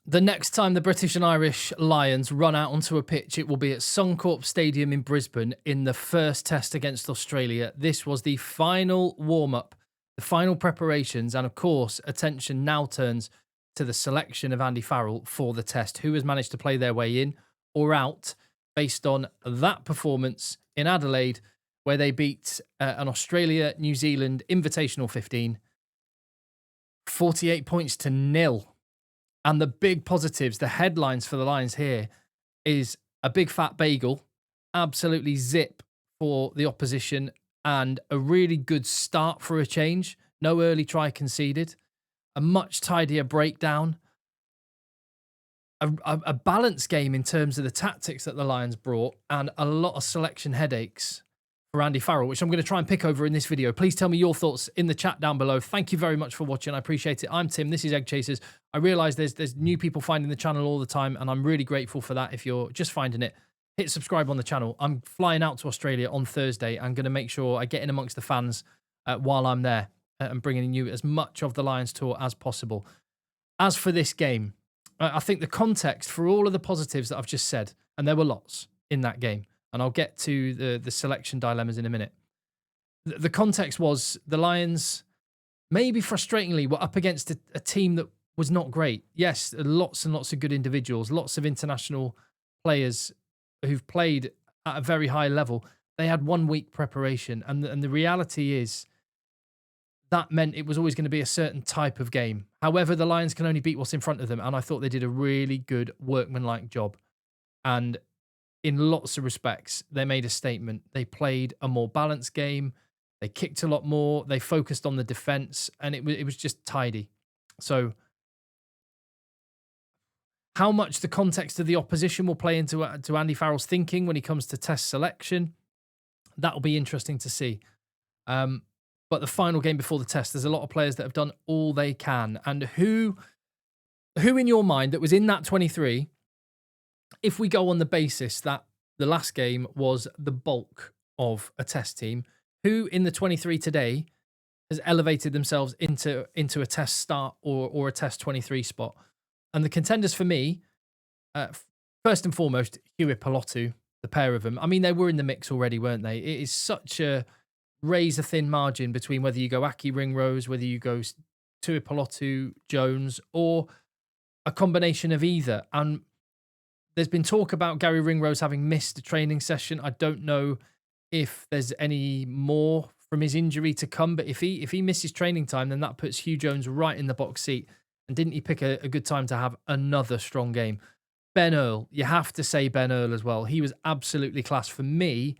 The next time the British and Irish Lions run out onto a pitch, it will be at Suncorp Stadium in Brisbane in the first test against Australia. This was the final warm-up, the final preparations, and of course, attention now turns to the selection of Andy Farrell for the test, who has managed to play their way in or out based on that performance in Adelaide, where they beat an Australia-New Zealand Invitational 15, 48 points to nil. And the big positives, the headlines for the Lions here is a big fat bagel, absolutely zip for the opposition, and a really good start for a change. No early try conceded, a much tidier breakdown, a balanced game in terms of the tactics that the Lions brought, and a lot of selection headaches for Andy Farrell, which I'm going to try and pick over in this video. Please tell me your thoughts in the chat down below. Thank you very much for watching. I appreciate it. I'm Tim. This is Egg Chasers. I realise there's new people finding the channel all the time, and I'm really grateful for that. If you're just finding it, hit subscribe on the channel. I'm flying out to Australia on Thursday. I'm going to make sure I get in amongst the fans while I'm there and bringing you as much of the Lions tour as possible. As for this game, I think the context for all of the positives that I've just said, and there were lots in that game, and I'll get to the selection dilemmas in a minute. The context was the Lions, maybe frustratingly, were up against a team that was not great. Yes, lots and lots of good individuals, lots of international players who've played at a very high level. They had 1 week preparation, and the reality is that meant it was always going to be a certain type of game. However, the Lions can only beat what's in front of them, and I thought they did a really good workmanlike job. And in lots of respects, they made a statement. They played a more balanced game. They kicked a lot more. They focused on the defense, and it was just tidy. So how much the context of the opposition will play into Andy Farrell's thinking when he comes to test selection, that'll be interesting to see. But the final game before the test, there's a lot of players that have done all they can. And who in your mind that was in that 23, if we go on the basis that the last game was the bulk of a test team, who in the 23 today has elevated themselves into a test start or a test 23 spot? And the contenders for me, first and foremost, Hewitt Pelotu, the pair of them. I mean, they were in the mix already, weren't they? It is such a razor-thin margin between whether you go Aki Ringrose, whether you go Hewitt Pelotu, Jones, or a combination of either. And there's been talk about Gary Ringrose having missed a training session. I don't know if there's any more from his injury to come, but if he misses training time, then that puts Hugh Jones right in the box seat. And didn't he pick a good time to have another strong game? Ben Earl, you have to say Ben Earl as well. He was absolutely class. For me,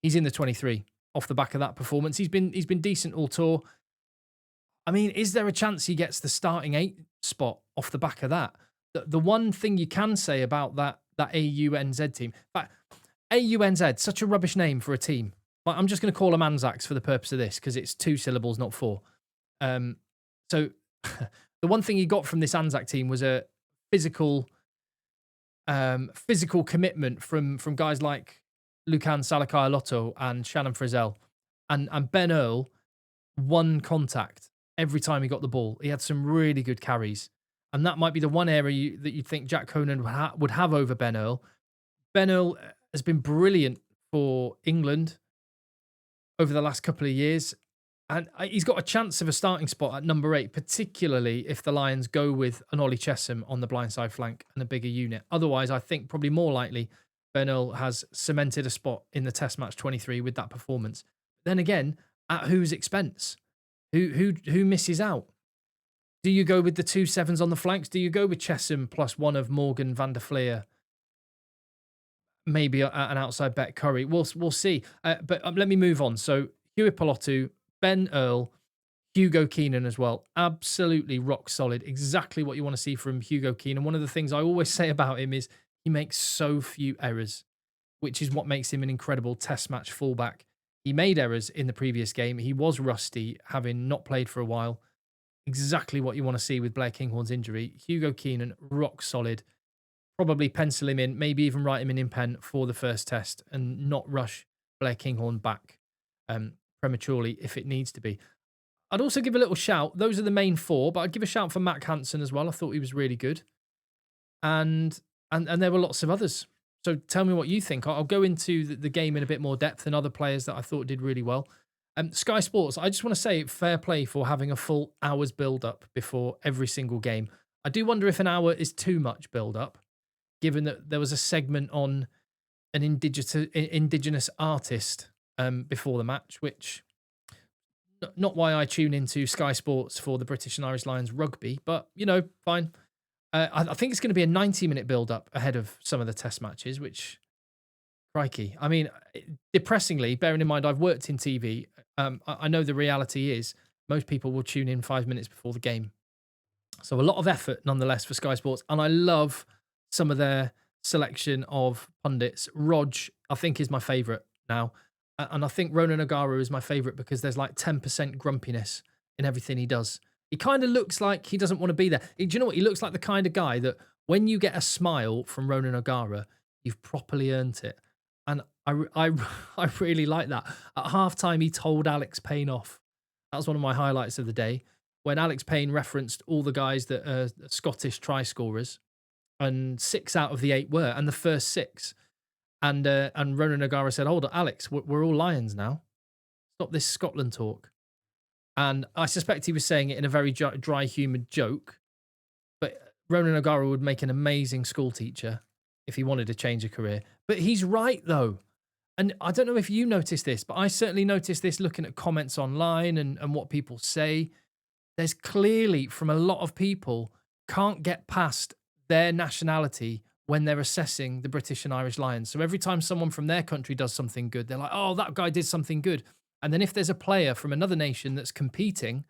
he's in the 23 off the back of that performance. He's been decent all tour. I mean, is there a chance he gets the starting 8 spot off the back of that? The one thing you can say about that AU NZ team, in fact, AU NZ, such a rubbish name for a team. I'm just going to call them Anzacs for the purpose of this because it's 2 syllables, not 4. So the one thing he got from this Anzac team was a physical commitment from guys like Lucan Salakaia-Lotto and Shannon Frizzell. And Ben Earl won contact every time he got the ball. He had some really good carries. And that might be the one area that you'd think Jack Conan would have over Ben Earl. Ben Earl has been brilliant for England over the last couple of years. And he's got a chance of a starting spot at number 8, particularly if the Lions go with an Ollie Chesham on the blindside flank and a bigger unit. Otherwise, I think probably more likely Ben Earl has cemented a spot in the Test match 23 with that performance. Then again, at whose expense? Who misses out? Do you go with the 2 sevens on the flanks? Do you go with Chesham plus one of Morgan van der Fleer? Maybe an outside bet Curry. We'll see. But let me move on. So Hewitt Pelotu, Ben Earl, Hugo Keenan as well. Absolutely rock solid. Exactly what you want to see from Hugo Keenan. One of the things I always say about him is he makes so few errors, which is what makes him an incredible Test match fullback. He made errors in the previous game. He was rusty, having not played for a while. Exactly what you want to see with Blair Kinghorn's injury. Hugo Keenan, rock solid. Probably pencil him in, maybe even write him in pen for the first test and not rush Blair Kinghorn back prematurely if it needs to be. I'd also give a little shout. Those are the main 4, but I'd give a shout for Mac Hansen as well. I thought he was really good. and and there were lots of others. So tell me what you think. I'll go into the game in a bit more depth and other players that I thought did really well. Sky Sports, I just want to say fair play for having a full hour's build up before every single game. I do wonder if an hour is too much build up, given that there was a segment on an indigenous artist before the match, which not why I tune into Sky Sports for the British and Irish Lions rugby, but fine. I think it's going to be a 90-minute build-up ahead of some of the test matches, which, crikey. I mean, depressingly, bearing in mind I've worked in TV, I know the reality is most people will tune in 5 minutes before the game. So a lot of effort, nonetheless, for Sky Sports. And I love some of their selection of pundits. Rog, I think, is my favourite now. And I think Ronan O'Gara is my favourite because there's like 10% grumpiness in everything he does. He kind of looks like he doesn't want to be there. Do you know what? He looks like the kind of guy that when you get a smile from Ronan O'Gara, you've properly earned it. And I really like that. At halftime, he told Alex Payne off. That was one of my highlights of the day. When Alex Payne referenced all the guys that are Scottish try scorers, and 6 out of the 8 were, and the first 6. And Ronan O'Gara said, "Hold on, Alex, we're all Lions now. Stop this Scotland talk." And I suspect he was saying it in a very dry, humoured joke. But Ronan O'Gara would make an amazing school teacher if he wanted to change a career. But he's right, though. And I don't know if you noticed this, but I certainly noticed this looking at comments online and what people say. There's clearly, from a lot of people, can't get past their nationality when they're assessing the British and Irish Lions. So every time someone from their country does something good, they're like, "Oh, that guy did something good." And then if there's a player from another nation that's competing,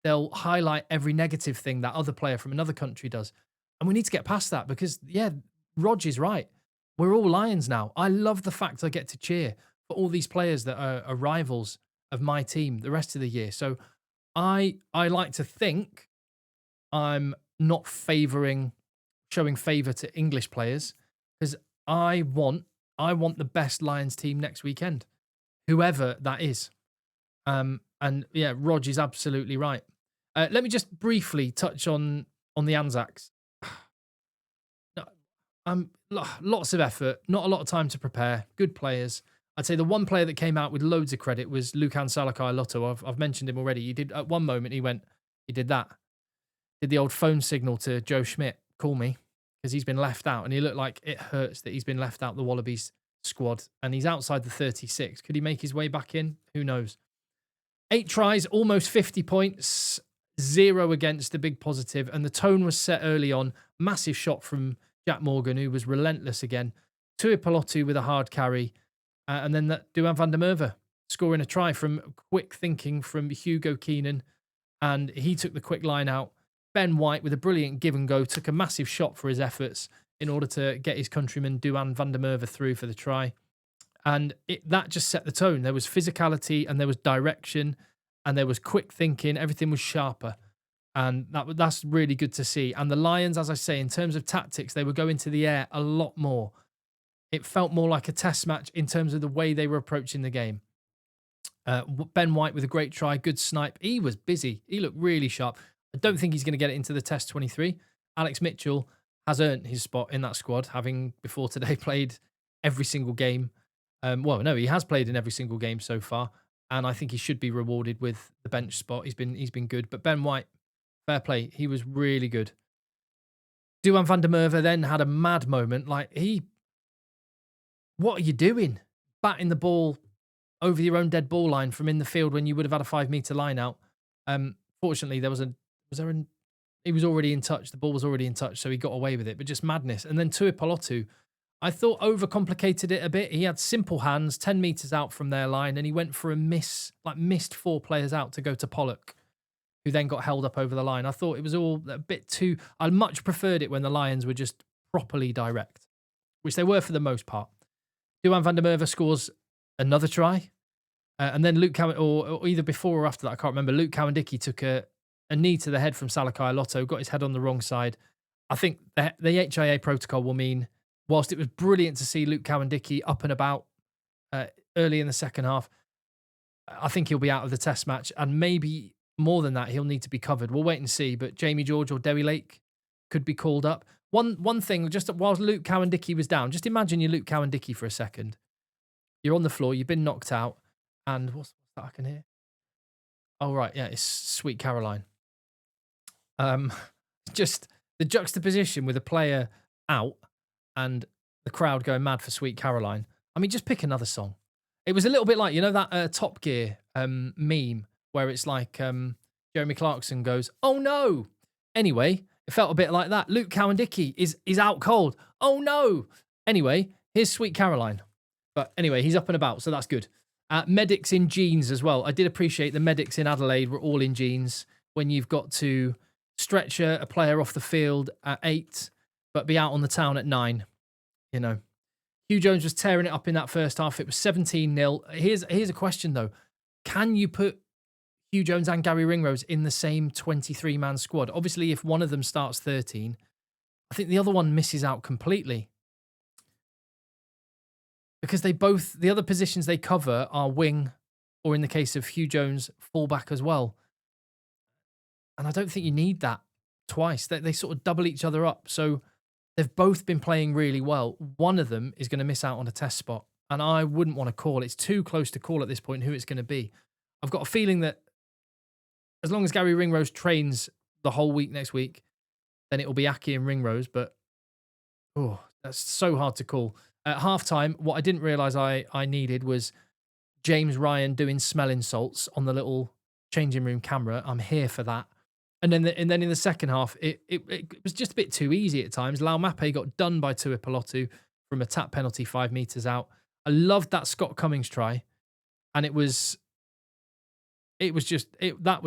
they'll highlight every negative thing that other player from another country does. And we need to get past that because, yeah, Rog is right. We're all Lions now. I love the fact I get to cheer for all these players that are rivals of my team the rest of the year. So I like to think I'm not showing favour to English players because I want the best Lions team next weekend, whoever that is. And yeah, Rog is absolutely right. Let me just briefly touch on the Anzacs. Lots of effort, not a lot of time to prepare. Good players. I'd say the one player that came out with loads of credit was Lukan Salakai-Lotto. I've mentioned him already. He did at one moment. He did that. Did the old phone signal to Joe Schmidt, "Call me," because he's been left out, and he looked like it hurts that he's been left out the Wallabies squad, and he's outside the 36. Could he make his way back in? Who knows? 8 tries, almost 50 points, 0 against, the big positive, and the tone was set early on. Massive shot from Jack Morgan, who was relentless again. Tuipulotu with a hard carry, and then that Duhan van der Merwe scoring a try from quick thinking from Hugo Keenan, and he took the quick line out. Ben White with a brilliant give and go took a massive shot for his efforts in order to get his countryman Duhan van der Merwe through for the try. And that just set the tone. There was physicality and there was direction and there was quick thinking. Everything was sharper. And that's really good to see. And the Lions, as I say, in terms of tactics, they were going to the air a lot more. It felt more like a test match in terms of the way they were approaching the game. Ben White with a great try, good snipe. He was busy. He looked really sharp. I don't think he's going to get it into the Test 23. Alex Mitchell has earned his spot in that squad, having before today played every single game. Well, no, he has played in every single game so far, and I think he should be rewarded with the bench spot. He's been good, but Ben White, fair play, he was really good. Duhan van der Merwe then had a mad moment. What are you doing? Batting the ball over your own dead ball line from in the field when you would have had a 5-meter line out. Fortunately, he was already in touch. The ball was already in touch, so he got away with it, but just madness. And then Tuipulotu, I thought overcomplicated it a bit. He had simple hands, 10 metres out from their line, and he went for a missed 4 players out to go to Pollock, who then got held up over the line. I thought it was all a bit too... I much preferred it when the Lions were just properly direct, which they were for the most part. Duhan van der Merwe scores another try. And then or either before or after that, I can't remember, Luke Cowan-Dickey took a knee to the head from Salakai-Lotto, got his head on the wrong side. I think the HIA protocol will mean, whilst it was brilliant to see Luke Cowan-Dickey up and about early in the second half, I think he'll be out of the test match. And maybe more than that, he'll need to be covered. We'll wait and see. But Jamie George or Dewi Lake could be called up. One thing, just whilst Luke Cowan-Dickey was down, just imagine you're Luke Cowan-Dickey for a second. You're on the floor, you've been knocked out, and what's that I can hear? Oh, right, yeah, it's Sweet Caroline. Just the juxtaposition with a player out and the crowd going mad for Sweet Caroline. I mean, just pick another song. It was a little bit like, you know, that Top Gear meme where it's like Jeremy Clarkson goes, "Oh no!" Anyway, it felt a bit like that. Luke Cowan-Dickey is out cold. Oh no! Anyway, here's Sweet Caroline. But anyway, he's up and about, so that's good. Medics in jeans as well. I did appreciate the medics in Adelaide were all in jeans when you've got to stretcher a player off the field at 8, but be out on the town at 9. You know, Hugh Jones was tearing it up in that first half. It was 17-0. Here's a question though: can you put Hugh Jones and Gary Ringrose in the same 23-man squad? Obviously, if one of them starts 13, I think the other one misses out completely because the other positions they cover are wing, or in the case of Hugh Jones, fullback as well. And I don't think you need that twice. They sort of double each other up. So they've both been playing really well. One of them is going to miss out on a test spot. And I wouldn't want to call. It's too close to call at this point who it's going to be. I've got a feeling that as long as Gary Ringrose trains the whole week next week, then it will be Aki and Ringrose. But, oh, that's so hard to call. At halftime, what I didn't realise I needed was James Ryan doing smelling salts on the little changing room camera. I'm here for that. And then in the second half, it was just a bit too easy at times. Lau Mape got done by Tuipulotu from a tap penalty 5 metres out. I loved that Scott Cummings try. And that was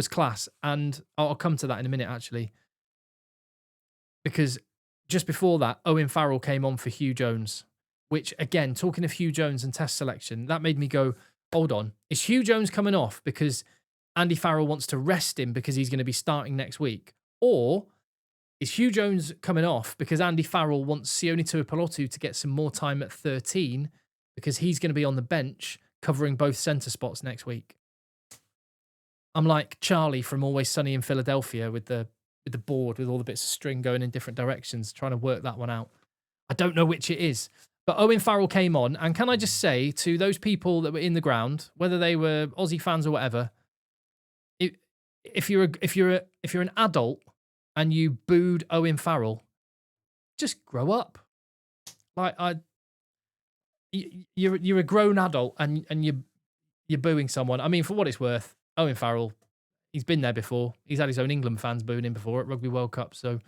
class. And I'll come to that in a minute, actually. Because just before that, Owen Farrell came on for Hugh Jones. Which, again, talking of Hugh Jones and test selection, that made me go, hold on. Is Hugh Jones coming off because Andy Farrell wants to rest him because he's going to be starting next week? Or is Hugh Jones coming off because Andy Farrell wants Sione Tuipulotu to get some more time at 13 because he's going to be on the bench covering both centre spots next week? I'm like Charlie from Always Sunny in Philadelphia with the board with all the bits of string going in different directions, trying to work that one out. I don't know which it is. But Owen Farrell came on, and can I just say to those people that were in the ground, whether they were Aussie fans or whatever, if you're an adult and you booed Owen Farrell, just grow up. Like you're a grown adult and you're booing someone. I mean, for what it's worth, Owen Farrell, he's been there before. He's had his own England fans booing him before at Rugby World Cup, so.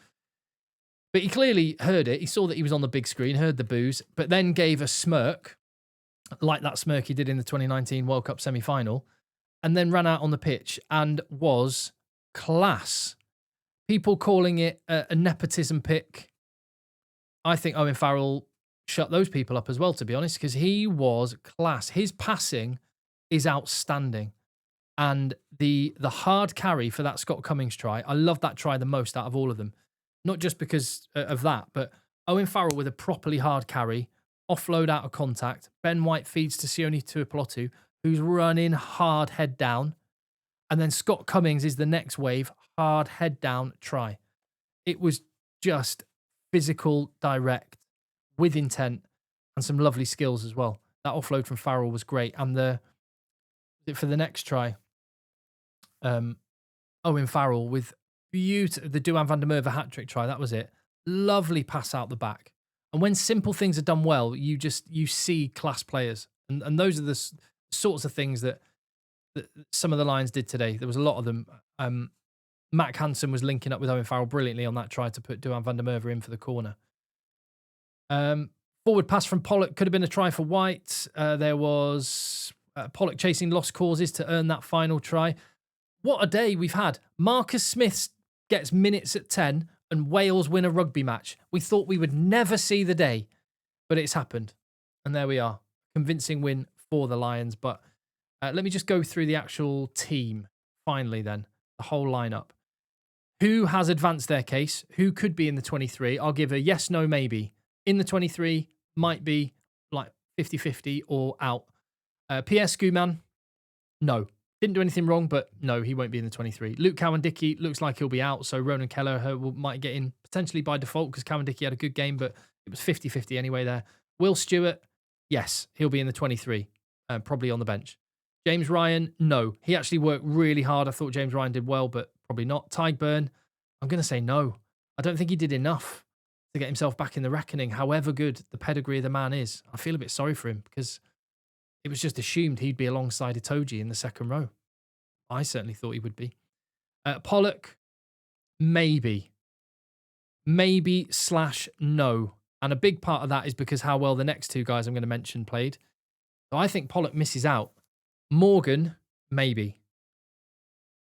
But he clearly heard it. He saw that he was on the big screen, heard the boos, but then gave a smirk, like that smirk he did in the 2019 World Cup semi-final, and then ran out on the pitch and was class. People calling it a nepotism pick. I think Owen Farrell shut those people up as well, to be honest, because he was class. His passing is outstanding. And the hard carry for that Scott Cummings try, I love that try the most out of all of them. Not just because of that, but Owen Farrell with a properly hard carry, offload out of contact. Ben White feeds to Sione Tuipulotu, who's running hard head down. And then Scott Cummings is the next wave, hard head down try. It was just physical, direct, with intent, and some lovely skills as well. That offload from Farrell was great. And for the next try, Owen Farrell with the Duhan van der Merwe hat-trick try, that was it. Lovely pass out the back. And when simple things are done well, you see class players. And those are the sorts of things that some of the Lions did today. There was a lot of them. Mac Hansen was linking up with Owen Farrell brilliantly on that try to put Duhan van der Merwe in for the corner. Forward pass from Pollock could have been a try for White. There was Pollock chasing lost causes to earn that final try. What a day we've had. Marcus Smith gets minutes at 10 and Wales win a rugby match. We thought we would never see the day, but it's happened. And there we are. Convincing win for the Lions. But let me just go through the actual team finally then. The whole lineup. Who has advanced their case? Who could be in the 23? I'll give a yes, no, maybe. In the 23, might be like 50-50 or out. Pierre Schumann, no. Didn't do anything wrong, but no, he won't be in the 23. Luke Cowan-Dickie looks like he'll be out, so Ronan Kelleher might get in potentially by default because Cowan-Dickie had a good game, but it was 50-50 anyway there. Will Stewart, yes, he'll be in the 23, probably on the bench. James Ryan, no. He actually worked really hard. I thought James Ryan did well, but probably not. Tyg Burn, I'm going to say no. I don't think he did enough to get himself back in the reckoning, however good the pedigree of the man is. I feel a bit sorry for him because it was just assumed he'd be alongside Itoje in the second row. I certainly thought he would be. Pollock, maybe. Maybe/no. And a big part of that is because how well the next two guys I'm going to mention played. So I think Pollock misses out. Morgan, maybe.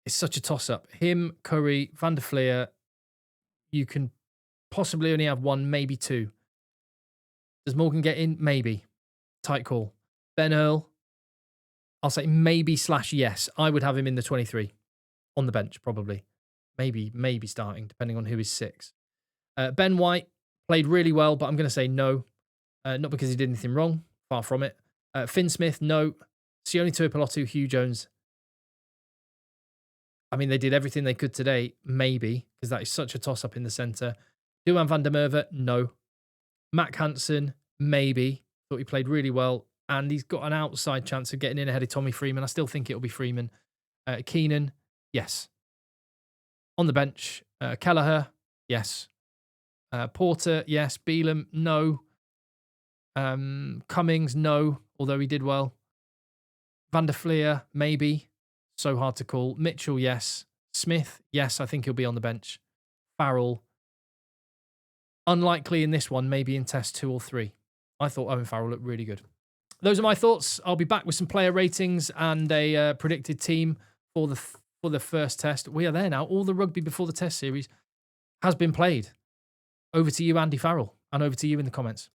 It's such a toss-up. Him, Curry, Van der Fleer, you can possibly only have one, maybe two. Does Morgan get in? Maybe. Tight call. Ben Earl, I'll say maybe/yes. I would have him in the 23. On the bench, probably. Maybe starting, depending on who is 6. Ben White played really well, but I'm going to say no. Not because he did anything wrong. Far from it. Finn Smith, no. Sione Tuipulotu, Hugh Jones. I mean, they did everything they could today. Maybe, because that is such a toss-up in the centre. Duan van der Merwe, no. Mac Hansen, maybe. Thought he played really well. And he's got an outside chance of getting in ahead of Tommy Freeman. I still think it'll be Freeman. Keenan, yes. On the bench, Kelleher, yes. Porter, yes. Beelum, no. Cummings, no, although he did well. Van der Fleer, maybe. So hard to call. Mitchell, yes. Smith, yes, I think he'll be on the bench. Farrell, unlikely in this one, maybe in test 2 or 3. I thought Owen Farrell looked really good. Those are my thoughts. I'll be back with some player ratings and a predicted team for the first test. We are there now. All the rugby before the test series has been played. Over to you, Andy Farrell, and over to you in the comments.